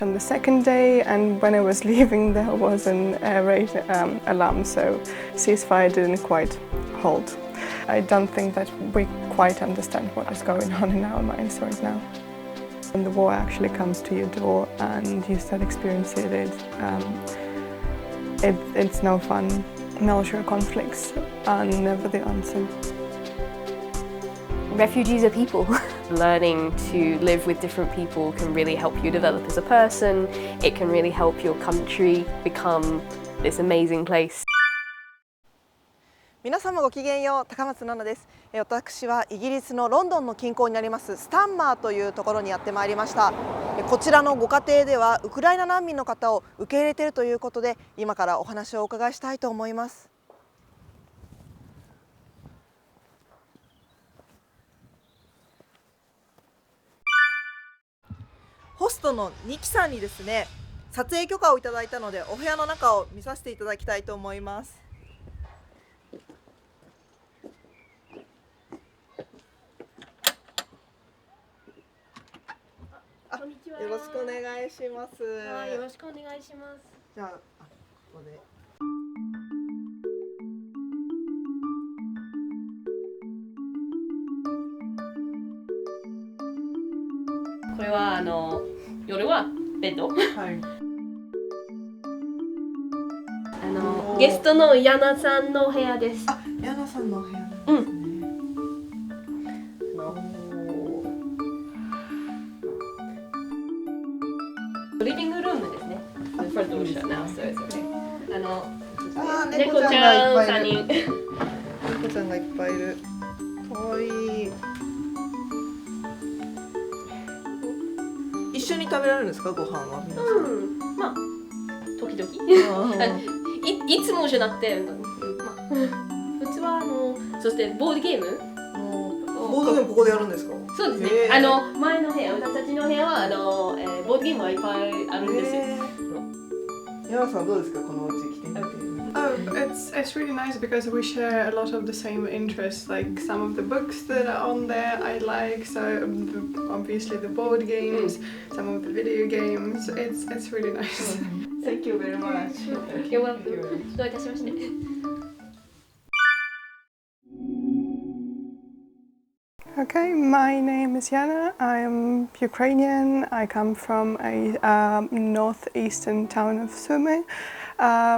On the second day, and when I was leaving, there was an air raid alarm, so ceasefire didn't quite hold. I don't think that we quite understand what is going on in our minds right now. When the war actually comes to your door and you start experiencing it, it's no fun. Military conflicts are never the answer. Refugees are people. Learning to live with different people can really help you develop as a person. It can really help your country become this amazing place. 皆様ごきげんよう、高松菜奈です。私はイギリスのロンドンの近郊にありますスタンマーというところにやってまいりました。こちらのご家庭ではウクライナ難民の方を受け入れているということで、今からお話をお伺いしたいと思います。ホストのニキさんにですね、撮影許可をいただいたのでお部屋の中を見させていただきたいと思います。こんにちは。よろしくお願いします。はい、よろしくお願いします。じゃあ、ここで。これは夜はベッド。はい。ゲストのヤナさんの部屋です。あ、ヤナさんの部屋なんですね。リビングルームですね。フロントオーシャンな、そうですね。猫ちゃんがいっぱいいる。猫ちゃんがいっぱいいる。かわいい。一緒に食べられるんですか、ご飯は。まあ時々。いつもじゃなくて、普通はそしてボードゲーム。ボードゲームここでやるんですか。そうですね。前の部屋、私たちの部屋はボードゲームはいっぱいあるんですよ。ヤナさんどうですか、このお家来てみて。It's really nice because we share a lot of the same interests. Like some of the books that are on there I like, so obviously the board games, some of the video games. It's really nice. Thank you very much. You're welcome. どういたしまして。Okay, my name is Yana. I am Ukrainian. I come from a northeastern town of Sumy,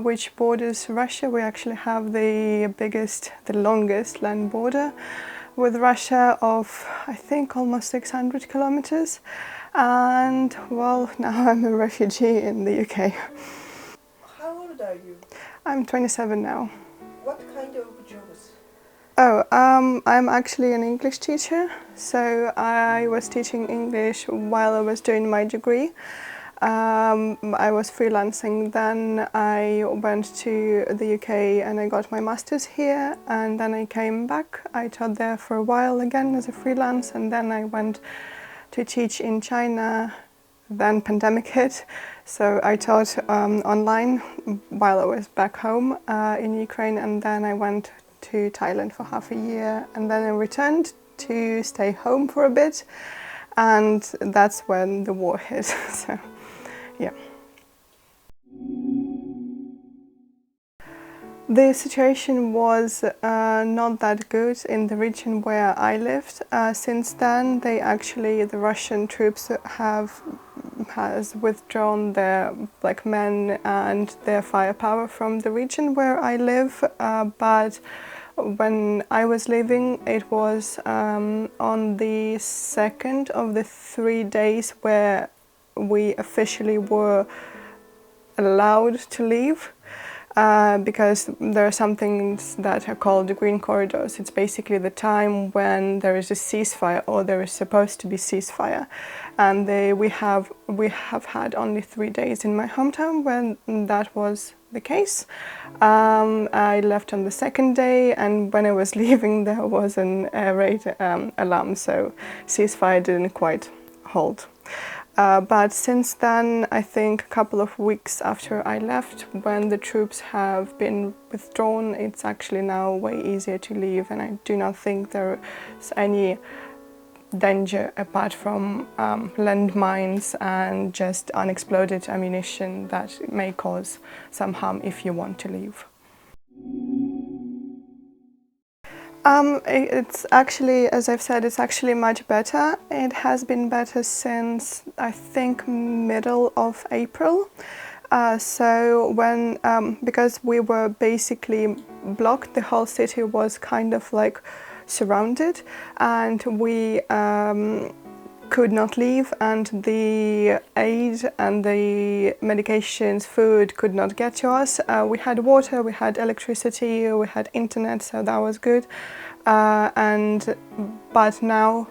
which borders Russia. We actually have the longest land border with Russia of, I think, almost 600 kilometers. And well, now I'm a refugee in the UK. How old are you? I'm 27 now. What kind of jobs? Oh, I'm actually an English teacher, so I was teaching English while I was doing my degree. I was freelancing, then I went to the UK and I got my master's here, and then I came back. I taught there for a while again as a freelance, and then I went to teach in China. Then pandemic hit, so I taught online while I was back home in Ukraine, and then I went to Thailand for half a year, and then I returned to stay home for a bit, and that's when the war hit. So, yeah. The situation was not that good in the region where I lived. Since then, the Russian troops has withdrawn their men and their firepower from the region where I live. But when I was leaving, it was on the second of the 3 days where we officially were allowed to leave. Because there are some things that are called the green corridors. It's basically the time when there is a ceasefire, or there is supposed to be ceasefire, and we have had only 3 days in my hometown when that was the case. I left on the second day, and when I was leaving, there was an air raid alarm, so ceasefire didn't quite hold. But since then, I think a couple of weeks after I left, when the troops have been withdrawn, it's actually now way easier to leave, and I do not think there is any danger apart from landmines and just unexploded ammunition that may cause some harm if you want to leave. It's actually, as I've said, it's actually much better. It has been better since I think middle of April. So when, because we were basically blocked, the whole city was kind of like surrounded, and we could not leave, and the aid and the medications, food could not get to us. We had water, we had electricity, we had internet, so that was good. But now,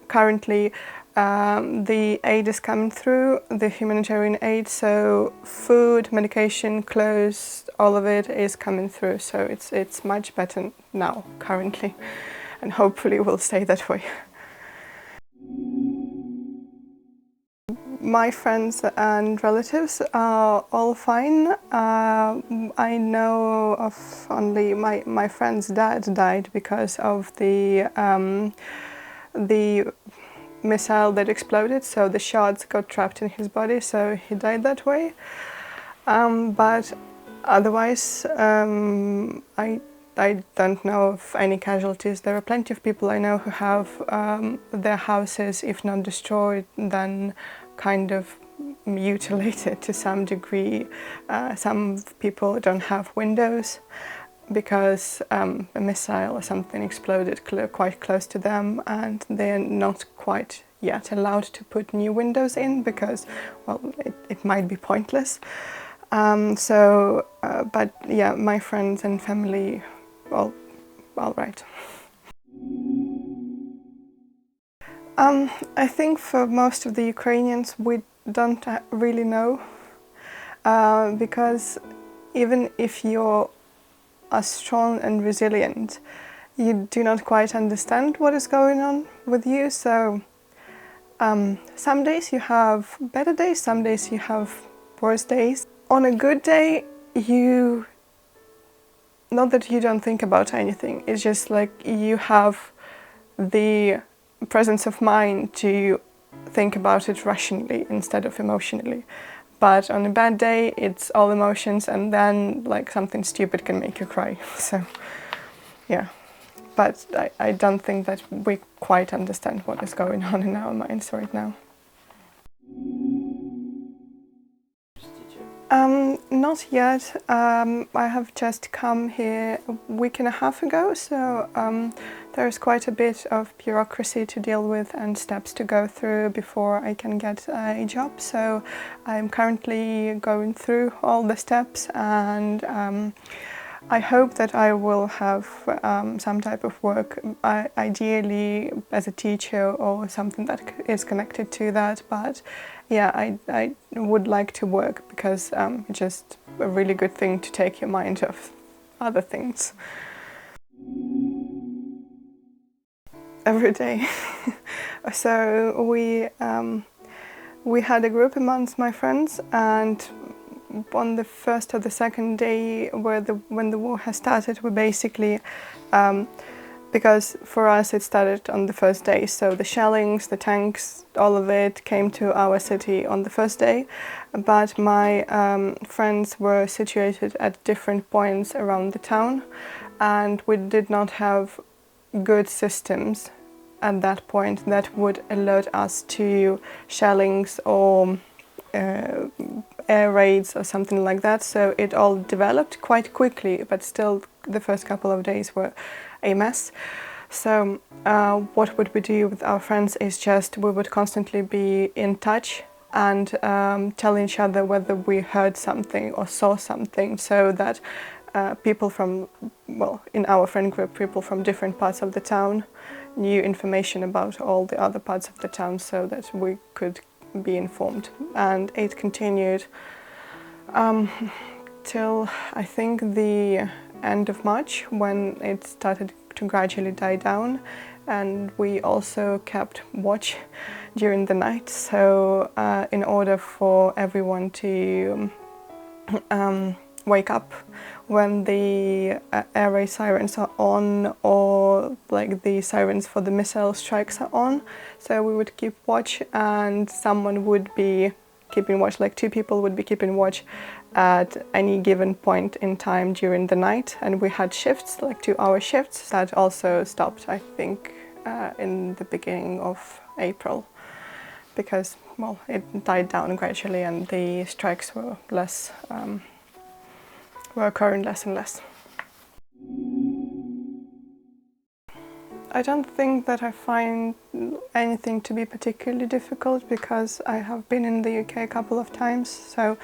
currently, the aid is coming through, the humanitarian aid, so food, medication, clothes, all of it is coming through. So it's much better now, currently, and hopefully will stay that way. My friends and relatives are all fine. I know of only my friend's dad died because of the missile that exploded, so the shards got trapped in his body, so he died that way. But otherwise, I don't know of any casualties. There are plenty of people I know who have their houses, if not destroyed, then kind of mutilated to some degree. Some people don't have windows because a missile or something exploded quite close to them, and they're not quite yet allowed to put new windows in because, well, it might be pointless. But yeah, my friends and family, all right. I think for most of the Ukrainians we don't really know, because even if you're strong and resilient, you do not quite understand what is going on with you. So some days you have better days, some days you have worse days. On a good day, not that you don't think about anything, it's just like you have the presence of mind to think about it rationally instead of emotionally. But on a bad day, it's all emotions, and then like something stupid can make you cry. So yeah, but I don't think that we quite understand what is going on in our minds right now. Not yet. I have just come here a week and a half ago, so there's quite a bit of bureaucracy to deal with and steps to go through before I can get a job. So I'm currently going through all the steps, and I hope that I will have some type of work, ideally as a teacher or something that is connected to that. But yeah, I would like to work because it's just a really good thing to take your mind off other things. Every day. So we had a group amongst my friends, and on the first or the second day when the war has started, we basically, because for us it started on the first day, so the shellings, the tanks, all of it came to our city on the first day, but my friends were situated at different points around the town, and we did not have good systems at that point that would alert us to shellings or air raids or something like that. So it all developed quite quickly, but still the first couple of days were a mess. So what would we do with our friends is just we would constantly be in touch and tell each other whether we heard something or saw something, so that people from, well, in our friend group, people from different parts of the town knew information about all the other parts of the town, so that we could be informed. And it continued till I think the end of March, when it started to gradually die down, and we also kept watch during the night. So in order for everyone to wake up, when the air raid sirens are on, or like the sirens for the missile strikes are on. So we would keep watch, and someone would be keeping watch, like 2 people would be keeping watch at any given point in time during the night. And we had shifts, like 2-hour shifts, that also stopped, I think, in the beginning of April, because, well, it died down gradually and the strikes were less, were occurring less and less. I don't think that I find anything to be particularly difficult, because I have been in the UK a couple of times, so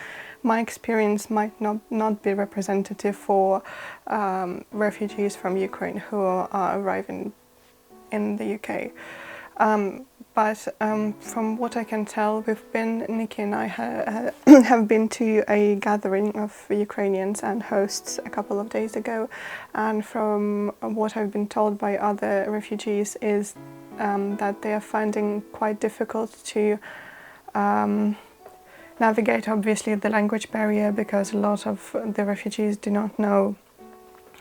my experience might not be representative for refugees from Ukraine who are arriving in the UK. But from what I can tell, Nikki and I have been to a gathering of Ukrainians and hosts a couple of days ago, and from what I've been told by other refugees is that they are finding quite difficult to navigate, obviously, the language barrier, because a lot of the refugees do not know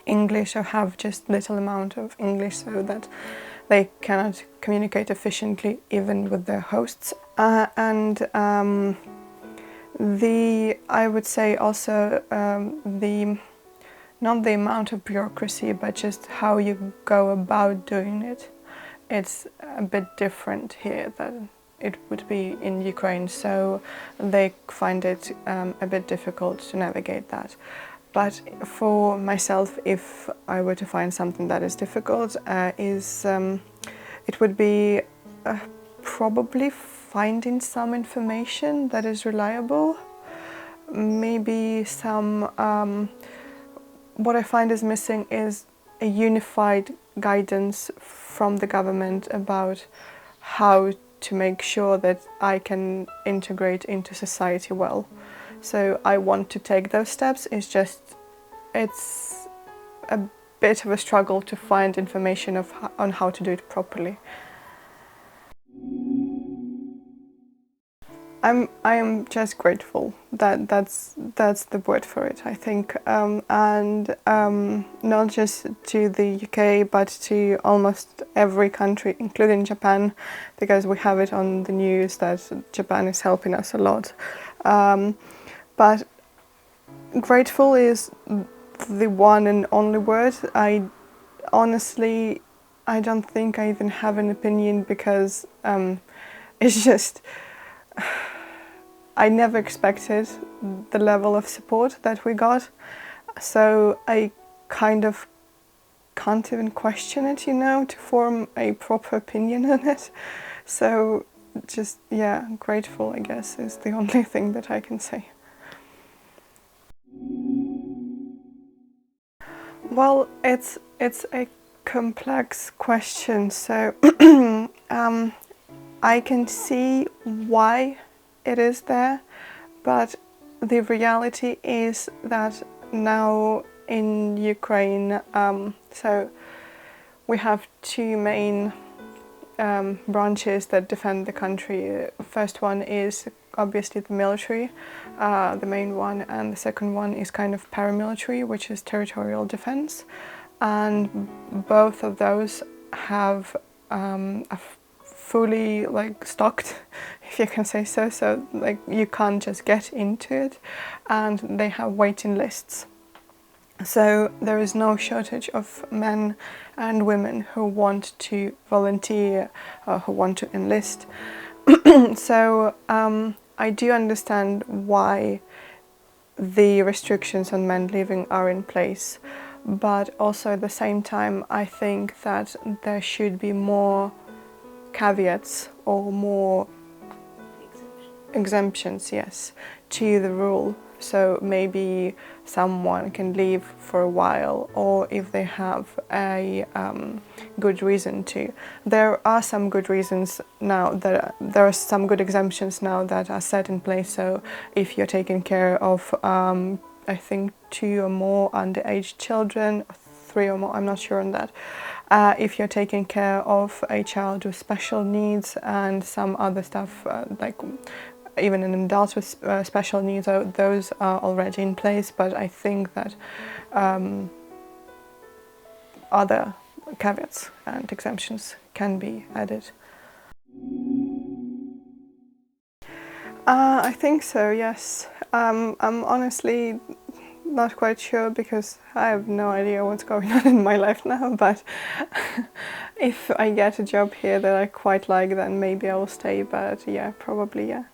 English or have just little amount of English, so that they cannot communicate efficiently even with their hosts. I would say also not the amount of bureaucracy, but just how you go about doing it. It's a bit different here than it would be in Ukraine, so they find it a bit difficult to navigate that. But for myself, if I were to find something that is difficult, it would be probably finding some information that is reliable. Maybe some, what I find is missing is a unified guidance from the government about how to make sure that I can integrate into society well. So I want to take those steps, it's a bit of a struggle to find information on how to do it properly. I am just grateful. That's the word for it, I think, and not just to the UK, but to almost every country, including Japan, because we have it on the news that Japan is helping us a lot. But grateful is the one and only word. I honestly don't think I even have an opinion, because it's just, I never expected the level of support that we got, so I kind of can't even question it, to form a proper opinion on it. So just, yeah, grateful, I guess, is the only thing that I can say. Well, it's a complex question, so I can see why it is there, but the reality is that now in Ukraine, so we have 2 main branches that defend the country. First one is obviously the military, the main one, and the second one is kind of paramilitary, which is territorial defense. And both of those have a fully stocked, if you can say so. So you can't just get into it, and they have waiting lists. So there is no shortage of men and women who want to volunteer or who want to enlist. So I do understand why the restrictions on men leaving are in place, but also at the same time I think that there should be more caveats or more exemptions, yes, to the rule. So maybe someone can leave for a while, or if they have a good reason to. There are some good reasons now, that there are some good exemptions now that are set in place. So if you're taking care of, I think 2 or more underage children, 3 or more, I'm not sure on that. If you're taking care of a child with special needs and some other stuff, even in adults with special needs, those are already in place, but I think that other caveats and exemptions can be added. I think so, yes. I'm honestly not quite sure because I have no idea what's going on in my life now, but if I get a job here that I quite like, then maybe I will stay, but yeah, probably, yeah.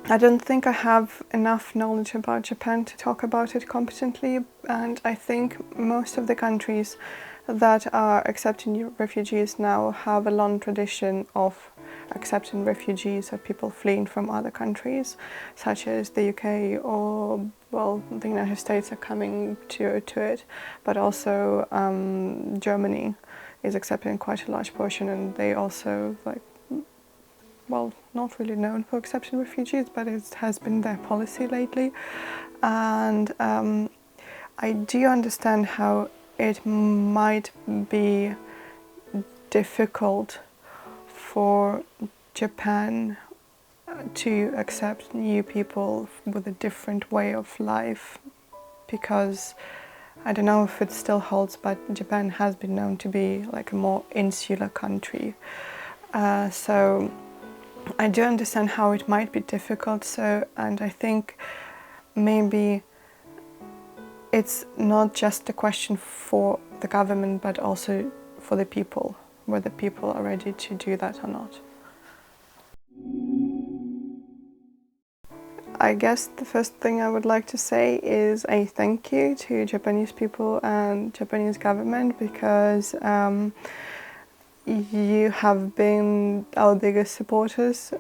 I don't think I have enough knowledge about Japan to talk about it competently, and I think most of the countries that are accepting refugees now have a long tradition of accepting refugees or people fleeing from other countries, such as the UK or, well, the United States are coming to it, but also Germany is accepting quite a large portion, and they also, like, well, not really known for accepting refugees, but it has been their policy lately. And I do understand how it might be difficult for Japan to accept new people with a different way of life, because I don't know if it still holds, but Japan has been known to be like a more insular country. So I do understand how it might be difficult, and I think maybe it's not just a question for the government, but also for the people, whether people are ready to do that or not. I guess the first thing I would like to say is a thank you to Japanese people and Japanese government, because you have been our biggest supporters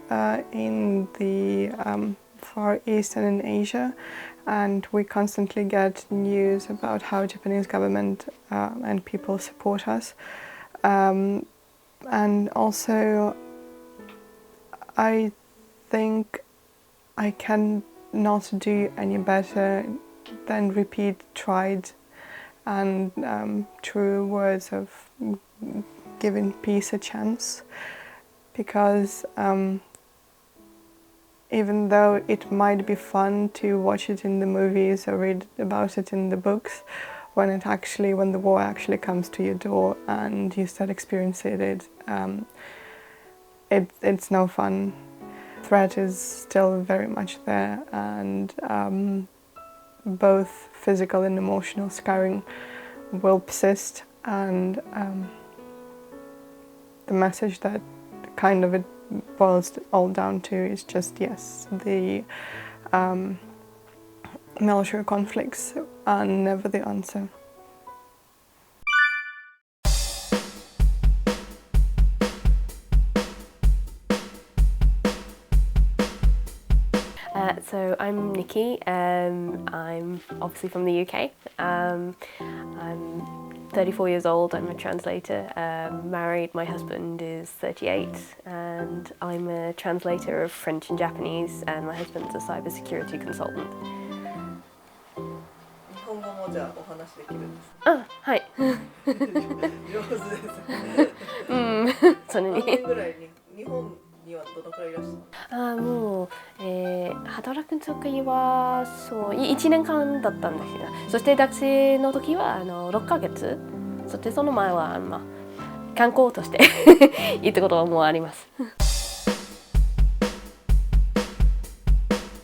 in the Far East and in Asia, and we constantly get news about how Japanese government and people support us. And also, I think I can not do any better than repeat tried and true words of giving peace a chance, because even though it might be fun to watch it in the movies or read about it in the books, when the war actually comes to your door and you start experiencing it, it's no fun. Threat is still very much there, and both physical and emotional scarring will persist, and the message that kind of it boils all down to is just, yes, the military conflicts are never the answer. So I'm Nikki. I'm obviously from the UK. I'm 34 years old. I'm a translator. Married. My husband is 38, and I'm a translator of French and Japanese. And my husband's a cybersecurity consultant. 日本語もじゃあお話できるんですあ、はい。上手ですね。それに。何年ぐらいに日本にはどのくらいいらっしゃる？もう、働く時はそう1年間だったんですよ。そして学生の時は6ヶ月。そしてその前は観光として行ったこともあります。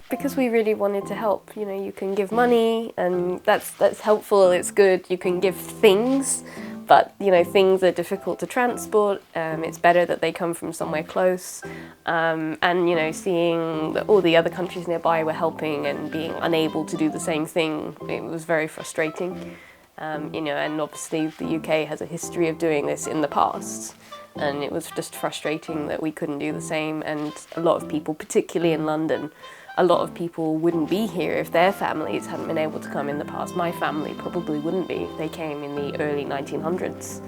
Because we really wanted to help, you know, you can give money and that's helpful, it's good. You can give things, but you know, things are difficult to transport. It's better that they come from somewhere close. And you know, seeing that all the other countries nearby were helping and being unable to do the same thing, it was very frustrating. You know, and obviously the UK has a history of doing this in the past. And it was just frustrating that we couldn't do the same, and a lot of people, particularly in London, a lot of people wouldn't be here if their families hadn't been able to come in the past. My family probably wouldn't be. They came in the early 1900s.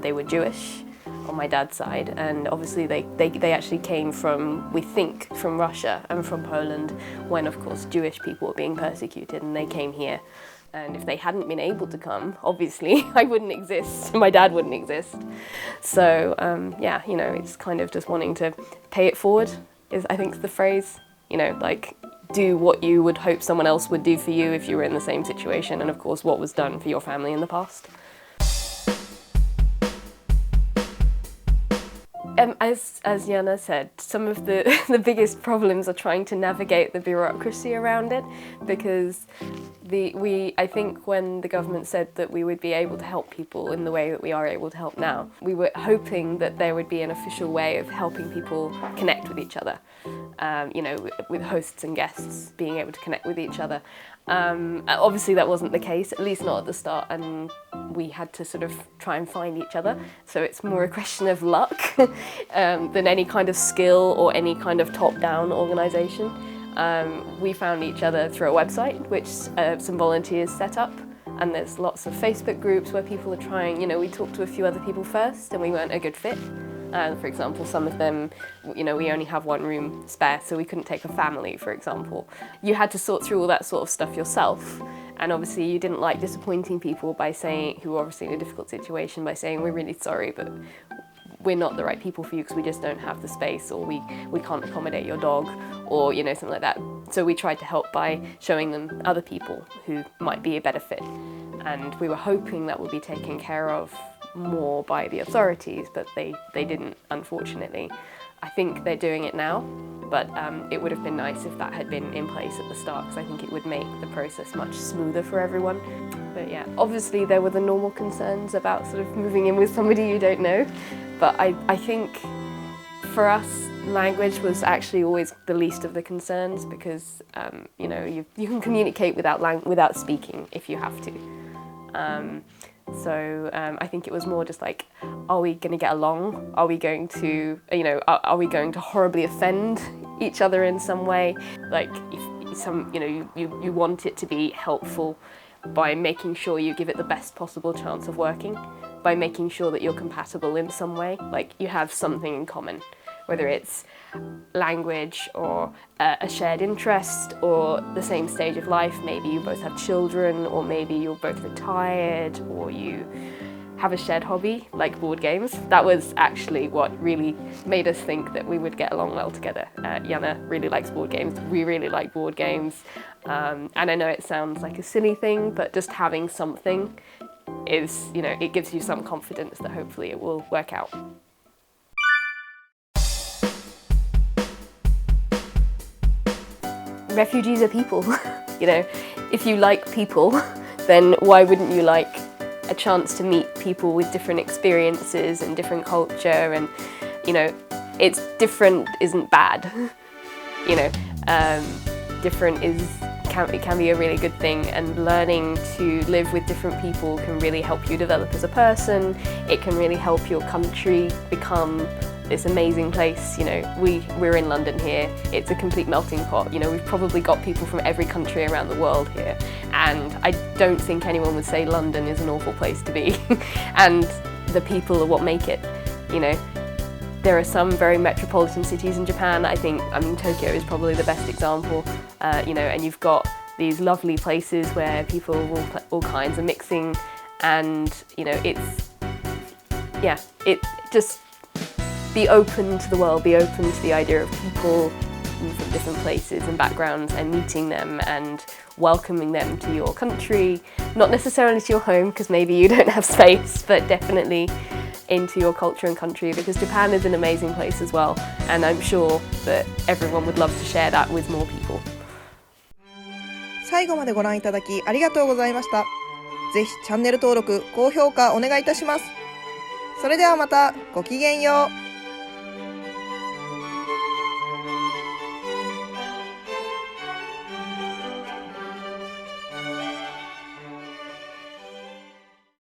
They were Jewish on my dad's side, and obviously they actually came from, we think, from Russia and from Poland, when of course Jewish people were being persecuted, and they came here And if they hadn't been able to come, obviously I wouldn't exist, my dad wouldn't exist. So yeah, you know, it's kind of just wanting to pay it forward is, I think, the phrase. You know, like, do what you would hope someone else would do for you if you were in the same situation, and of course what was done for your family in the past. As Jana said, some of the biggest problems are trying to navigate the bureaucracy around it, because I think when the government said that we would be able to help people in the way that we are able to help now, we were hoping that there would be an official way of helping people connect with each other, you know, with hosts and guests being able to connect with each other. Obviously that wasn't the case, at least not at the start, and we had to sort of try and find each other. So it's more a question of luck than any kind of skill or any kind of top-down organisation. We found each other through a website which some volunteers set up, and there's lots of Facebook groups where people are trying, you know, we talked to a few other people first and we weren't a good fit. For example, some of them, you know, we only have one room spare, so we couldn't take a family, for example. You had to sort through all that sort of stuff yourself, and obviously you didn't like disappointing people by saying, who were obviously in a difficult situation, by saying, we're really sorry, but we're not the right people for you because we just don't have the space, or we can't accommodate your dog, or, you know, something like that. So we tried to help by showing them other people who might be a better fit, and we were hoping that would be taken care of more by the authorities, but they didn't, unfortunately. I think they're doing it now, but it would have been nice if that had been in place at the start, because I think it would make the process much smoother for everyone. But yeah, obviously there were the normal concerns about sort of moving in with somebody you don't know, but I think for us, language was actually always the least of the concerns, because you know, you can communicate without speaking if you have to. So I think it was more just like, are we going to get along? Are we going to, you know, are we going to horribly offend each other in some way? Like, if you know, you want it to be helpful by making sure you give it the best possible chance of working, by making sure that you're compatible in some way, like you have something in common, whether it's language or a shared interest or the same stage of life. Maybe you both have children, or maybe you're both retired, or you have a shared hobby like board games. That was actually what really made us think that we would get along well together. Jana really likes board games, we really like board games, and I know it sounds like a silly thing, but just having something is, you know, it gives you some confidence that hopefully it will work out. Refugees are people. You know, if you like people, then why wouldn't you like a chance to meet people with different experiences and different culture? And, you know, it's different isn't bad. You know, different can be a really good thing, and learning to live with different people can really help you develop as a person. It can really help your country become this amazing place. You know, we're in London here. It's a complete melting pot. You know, we've probably got people from every country around the world here, and I don't think anyone would say London is an awful place to be. And the people are what make it. You know, there are some very metropolitan cities in Japan. I mean, Tokyo is probably the best example. You know, and you've got these lovely places where people of all kinds are mixing, and, you know, it's, yeah, it just, be open to the world, be open to the idea of people from different places and backgrounds, and meeting them and welcoming them to your country, not necessarily to your home because maybe you don't have space, but definitely into your culture and country, because Japan is an amazing place as well, and I'm sure that everyone would love to share that with more people. 最後までご覧いただきありがとうございました。ぜひチャンネル登録、高評価お願いいたします。それではまたごきげんよう。